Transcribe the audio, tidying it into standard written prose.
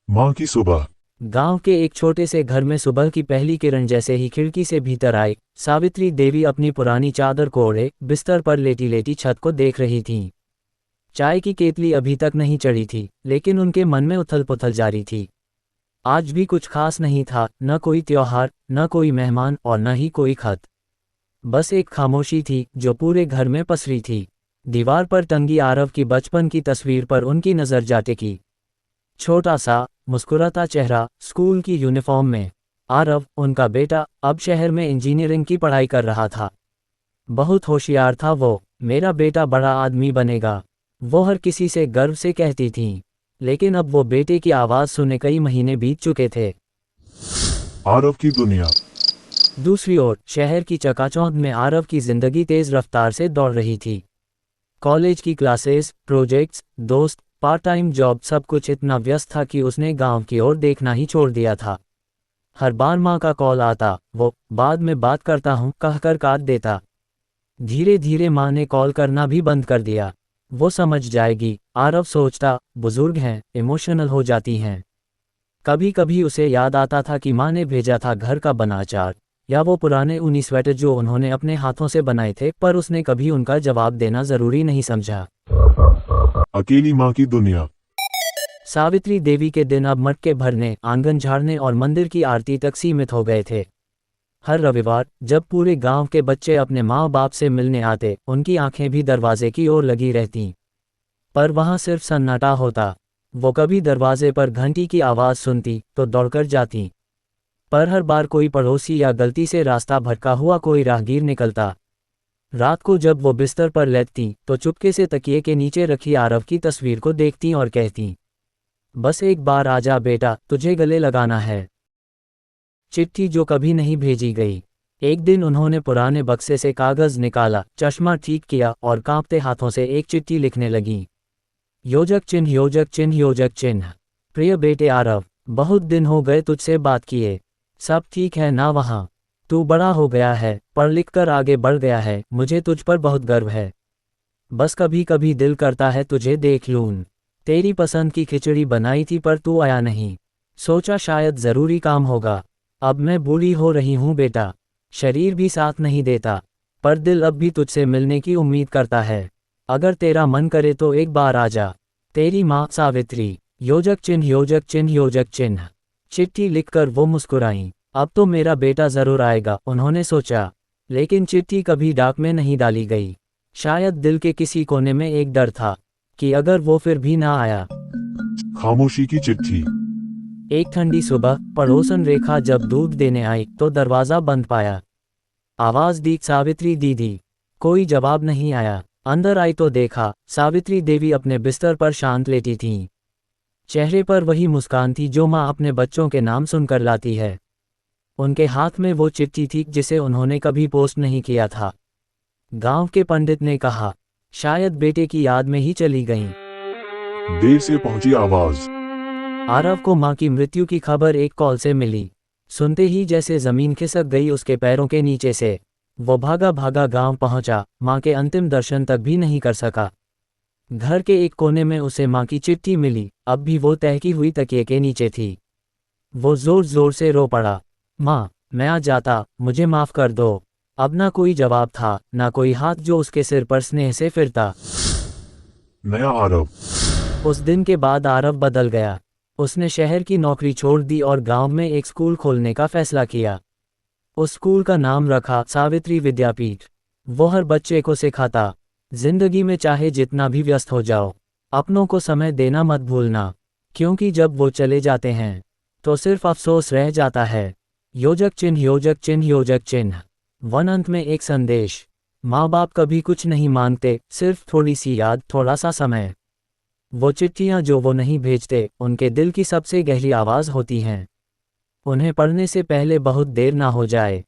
माँ की सुबह। गांव के एक छोटे से घर में सुबह की पहली किरण जैसे ही खिड़की से भीतर आई, सावित्री देवी अपनी पुरानी चादर को ओढ़े बिस्तर पर लेटी लेटी छत को देख रही थीं। चाय की केतली अभी तक नहीं चढ़ी थी, लेकिन उनके मन में उथल पुथल जारी थी। आज भी कुछ खास नहीं था, न कोई त्योहार, न कोई मेहमान और न ही कोई खत। बस एक खामोशी थी जो पूरे घर में पसरी थी। दीवार पर टंगी आरव की बचपन की तस्वीर पर उनकी नज़र जा टिकी। छोटा सा मुस्कुराता चेहरा, स्कूल की यूनिफॉर्म में। आरव, उनका बेटा, अब शहर में इंजीनियरिंग की पढ़ाई कर रहा था। बहुत होशियार था वो। मेरा बेटा बड़ा आदमी बनेगा, वो हर किसी से गर्व से कहती थीं। लेकिन अब वो बेटे की आवाज़ सुने कई महीने बीत चुके थे। आरव की दुनिया। दूसरी ओर शहर की चकाचौंध में आरव की जिंदगी तेज रफ्तार से दौड़ रही थी। कॉलेज की क्लासेस, प्रोजेक्ट्स, दोस्त, पार्ट टाइम जॉब, सब कुछ इतना व्यस्त था कि उसने गांव की ओर देखना ही छोड़ दिया था। हर बार माँ का कॉल आता, वो बाद में बात करता हूँ कहकर काट देता। धीरे धीरे माँ ने कॉल करना भी बंद कर दिया। वो समझ जाएगी, आरव सोचता, बुजुर्ग हैं, इमोशनल हो जाती हैं। कभी कभी उसे याद आता था कि माँ ने भेजा था घर का बना अचार, या वो पुराने ऊनी स्वेटर जो उन्होंने अपने हाथों से बनाए थे, पर उसने कभी उनका जवाब देना जरूरी नहीं समझा। अकेली माँ की दुनिया। सावित्री देवी के दिन अब मटके भरने, आंगन झाड़ने और मंदिर की आरती तक सीमित हो गए थे। हर रविवार जब पूरे गांव के बच्चे अपने माँ बाप से मिलने आते, उनकी आंखें भी दरवाजे की ओर लगी रहतीं। पर वहां सिर्फ सन्नाटा होता। वो कभी दरवाजे पर घंटी की आवाज़ सुनती तो दौड़कर जाती, पर हर बार कोई पड़ोसी या गलती से रास्ता भटका हुआ कोई राहगीर निकलता। रात को जब वो बिस्तर पर लेटती तो चुपके से तकिए के नीचे रखी आरव की तस्वीर को देखती और कहती, बस एक बार आजा बेटा, तुझे गले लगाना है। चिट्ठी जो कभी नहीं भेजी गई। एक दिन उन्होंने पुराने बक्से से कागज निकाला, चश्मा ठीक किया और कांपते हाथों से एक चिट्ठी लिखने लगी। योजक चिन्ह, योजक चिन्ह, योजक चिन्ह। प्रिय बेटे आरव, बहुत दिन हो गए तुझसे बात किए। सब ठीक है ना वहाँ? तू बड़ा हो गया है, पढ़ लिख कर आगे बढ़ गया है, मुझे तुझ पर बहुत गर्व है। बस कभी कभी दिल करता है तुझे देख लूं। तेरी पसंद की खिचड़ी बनाई थी पर तू आया नहीं। सोचा शायद ज़रूरी काम होगा। अब मैं बूढ़ी हो रही हूँ बेटा, शरीर भी साथ नहीं देता, पर दिल अब भी तुझसे मिलने की उम्मीद करता है। अगर तेरा मन करे तो एक बार आजा। तेरी माँ सावित्री। योजक चिन्ह, योजक चिन्ह, योजक चिन्ह। चिट्ठी लिखकर वो मुस्कुराईं। अब तो मेरा बेटा ज़रूर आएगा, उन्होंने सोचा। लेकिन चिट्ठी कभी डाक में नहीं डाली गई। शायद दिल के किसी कोने में एक डर था कि अगर वो फिर भी ना आया। खामोशी की चिट्ठी। एक ठंडी सुबह पड़ोसन रेखा जब दूध देने आई तो दरवाज़ा बंद पाया। आवाज़ दी, सावित्री दीदी। कोई जवाब नहीं आया। अंदर आई तो देखा, सावित्री देवी अपने बिस्तर पर शांत लेटी थीं। चेहरे पर वही मुस्कान थी जो माँ अपने बच्चों के नाम सुनकर लाती है। उनके हाथ में वो चिट्ठी थी जिसे उन्होंने कभी पोस्ट नहीं किया था। गांव के पंडित ने कहा, शायद बेटे की याद में ही चली गईं। देर से पहुंची आवाज। आरव को माँ की मृत्यु की खबर एक कॉल से मिली। सुनते ही जैसे जमीन खिसक गई उसके पैरों के नीचे से। वो भागा भागा गांव पहुंचा, माँ के अंतिम दर्शन तक भी नहीं कर सका। घर के एक कोने में उसे माँ की चिट्ठी मिली, अब भी वो तहकी हुई तकिए के नीचे थी। वो जोर जोर से रो पड़ा, माँ, मैं आ जाता, मुझे माफ़ कर दो। अब ना कोई जवाब था, ना कोई हाथ जो उसके सिर पर स्नेह से फिरता। नया आरव। उस दिन के बाद आरव बदल गया। उसने शहर की नौकरी छोड़ दी और गांव में एक स्कूल खोलने का फैसला किया। उस स्कूल का नाम रखा सावित्री विद्यापीठ। वो हर बच्चे को सिखाता, जिंदगी में चाहे जितना भी व्यस्त हो जाओ, अपनों को समय देना मत भूलना, क्योंकि जब वो चले जाते हैं तो सिर्फ अफसोस रह जाता है। योजक चिन्ह, योजक चिन्ह, योजक चिन्ह। वन अंत में एक संदेश। माँ बाप कभी कुछ नहीं मांगते, सिर्फ थोड़ी सी याद, थोड़ा सा समय। वो चिट्ठियाँ जो वो नहीं भेजते, उनके दिल की सबसे गहरी आवाज़ होती हैं। उन्हें पढ़ने से पहले बहुत देर ना हो जाए।